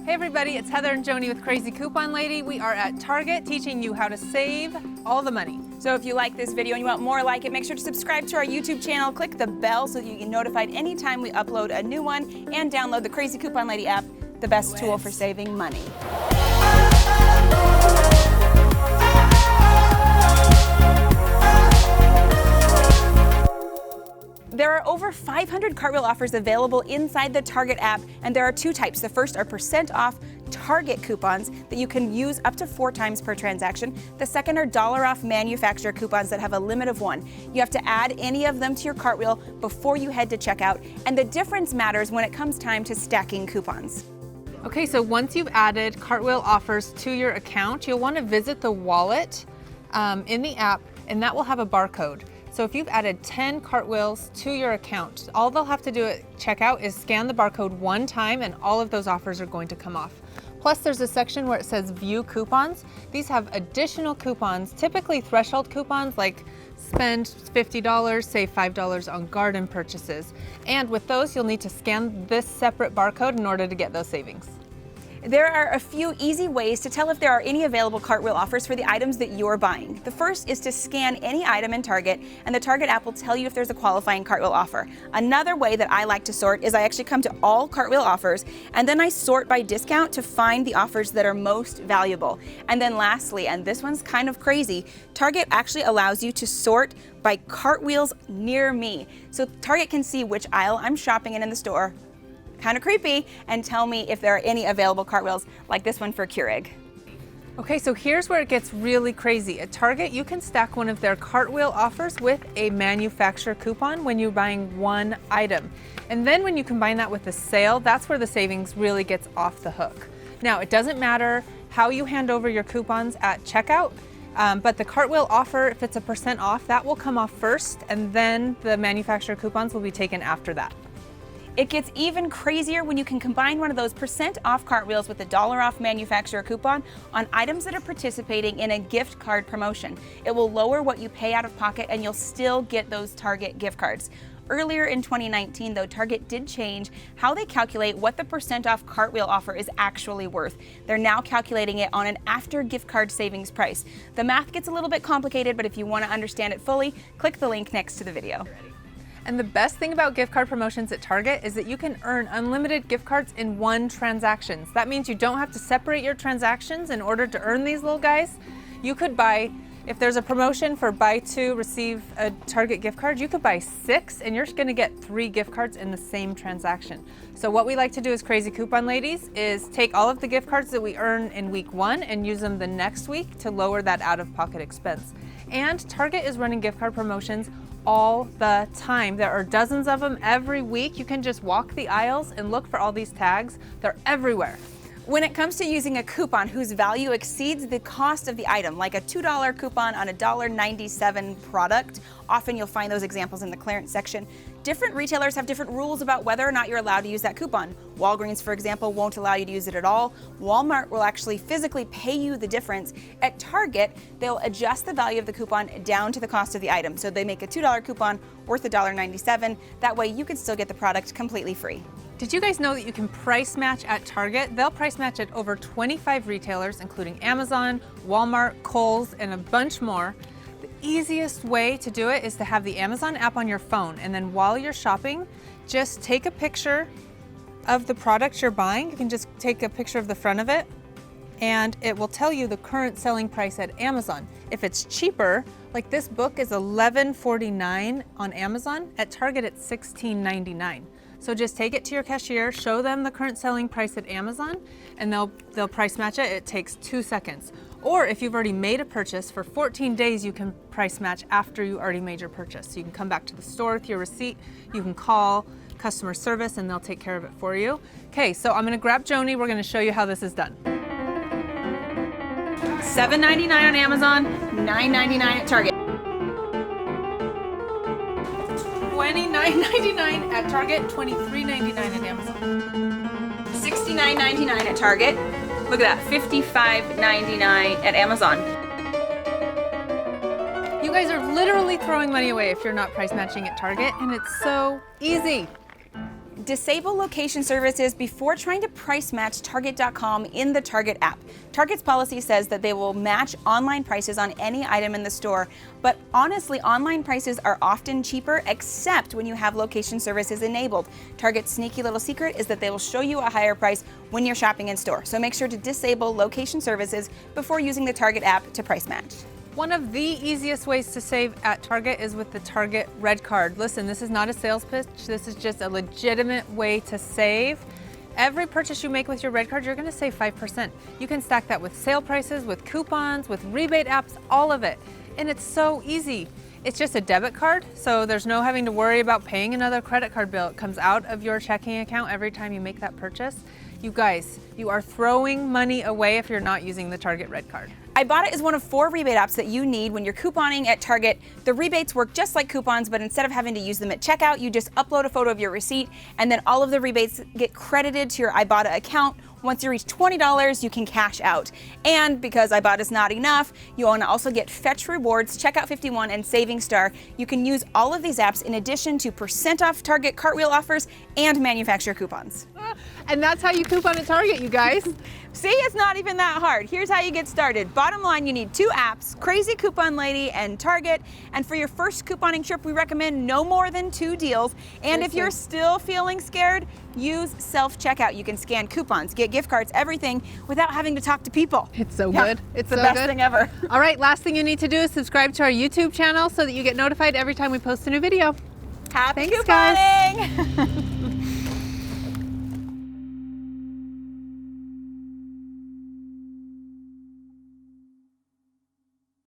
Hey everybody, it's Heather and Joni with Crazy Coupon Lady. We are at Target teaching you how to save all the money. So if you like this video and you want more like it, make sure to subscribe to our YouTube channel, click the bell so that you get notified anytime we upload a new one, and download the Crazy Coupon Lady app, the best tool for saving money. There are over 500 Cartwheel offers available inside the Target app, and there are two types. The first are % off Target coupons that you can use up to 4 times per transaction. The second are $ off manufacturer coupons that have a limit of 1. You have to add any of them to your Cartwheel before you head to checkout, and the difference matters when it comes time to stacking coupons. Okay, so once you've added Cartwheel offers to your account, you'll want to visit the wallet in the app, and that will have a barcode. So if you've added 10 Cartwheels to your account, all they'll have to do at checkout is scan the barcode one time and all of those offers are going to come off. Plus there's a section where it says view coupons. These have additional coupons, typically threshold coupons like spend $50, save $5 on garden purchases. And with those, you'll need to scan this separate barcode in order to get those savings. There are a few easy ways to tell if there are any available Cartwheel offers for the items that you're buying. The first is to scan any item in Target, and the Target app will tell you if there's a qualifying Cartwheel offer. Another way that I like to sort is I actually come to all Cartwheel offers, and then I sort by discount to find the offers that are most valuable. And then lastly, and this one's kind of crazy, Target actually allows you to sort by Cartwheels near me. So Target can see which aisle I'm shopping in the store, kind of creepy, and tell me if there are any available Cartwheels like this one for Keurig. Okay, so here's where it gets really crazy. At Target, you can stack one of their Cartwheel offers with a manufacturer coupon when you're buying one item. And then when you combine that with a sale, that's where the savings really gets off the hook. Now, it doesn't matter how you hand over your coupons at checkout, but the Cartwheel offer, if it's a % off, that will come off first, and then the manufacturer coupons will be taken after that. It gets even crazier when you can combine one of those % off Cartwheels with a $ off manufacturer coupon on items that are participating in a gift card promotion. It will lower what you pay out of pocket and you'll still get those Target gift cards. Earlier in 2019, though, Target did change how they calculate what the % off Cartwheel offer is actually worth. They're now calculating it on an after gift card savings price. The math gets a little bit complicated, but if you want to understand it fully, click the link next to the video. And the best thing about gift card promotions at Target is that you can earn unlimited gift cards in one transaction. That means you don't have to separate your transactions in order to earn these little guys. You could buy, if there's a promotion for buy 2, receive a Target gift card, you could buy 6 and you're going to get 3 gift cards in the same transaction. So what we like to do as Crazy Coupon Ladies is take all of the gift cards that we earn in week 1 and use them the next week to lower that out-of-pocket expense. And Target is running gift card promotions all the time. There are dozens of them every week. You can just walk the aisles and look for all these tags. They're everywhere. When it comes to using a coupon whose value exceeds the cost of the item, like a $2 coupon on a $1.97 product, often you'll find those examples in the clearance section. Different retailers have different rules about whether or not you're allowed to use that coupon. Walgreens, for example, won't allow you to use it at all. Walmart will actually physically pay you the difference. At Target, they'll adjust the value of the coupon down to the cost of the item. So they make a $2 coupon worth $1.97. That way you can still get the product completely free. Did you guys know that you can price match at Target? They'll price match at over 25 retailers, including Amazon, Walmart, Kohl's, and a bunch more. The easiest way to do it is to have the Amazon app on your phone, and then while you're shopping, just take a picture of the product you're buying. You can just take a picture of the front of it, and it will tell you the current selling price at Amazon. If it's cheaper, like this book is $11.49 on Amazon, at Target it's $16.99. So just take it to your cashier, show them the current selling price at Amazon, and they'll price match it. It takes 2 seconds. Or if you've already made a purchase, for 14 days you can price match after you already made your purchase. So you can come back to the store with your receipt, you can call customer service and they'll take care of it for you. Okay, so I'm gonna grab Joni, we're gonna show you how this is done. $7.99 on Amazon, $9.99 at Target. $29.99 at Target, $23.99 at Amazon. $69.99 at Target. Look at that, $55.99 at Amazon. You guys are literally throwing money away if you're not price matching at Target, and it's so easy. disable location services before trying to price match Target.com in the Target app. Target's policy says that they will match online prices on any item in the store, but honestly, online prices are often cheaper except when you have location services enabled. Target's sneaky little secret is that they will show you a higher price when you're shopping in store. So make sure to disable location services before using the Target app to price match. One of the easiest ways to save at Target is with the Target REDcard. Listen, this is not a sales pitch. This is just a legitimate way to save. Every purchase you make with your REDcard, you're gonna save 5%. You can stack that with sale prices, with coupons, with rebate apps, all of it. And it's so easy. It's just a debit card, so there's no having to worry about paying another credit card bill. It comes out of your checking account every time you make that purchase. You guys, you are throwing money away if you're not using the Target REDcard. Ibotta is one of 4 rebate apps that you need when you're couponing at Target. The rebates work just like coupons, but instead of having to use them at checkout, you just upload a photo of your receipt, and then all of the rebates get credited to your Ibotta account. Once you reach $20, you can cash out. And because Ibotta is not enough, you want to also get Fetch Rewards, Checkout 51, and Saving Star. You can use all of these apps in addition to % off Target Cartwheel offers and manufacturer coupons. And that's how you coupon at Target, you guys. See, it's not even that hard. Here's how you get started. Bottom line, you need 2 apps, Krazy Coupon Lady and Target. And for your first couponing trip, we recommend no more than 2 deals. And if you're still feeling scared, use self-checkout. You can scan coupons, get gift cards, everything without having to talk to people. It's so good. It's the best thing ever. All right, last thing you need to do is subscribe to our YouTube channel so that you get notified every time we post a new video. Happy Thanks, couponing! guys.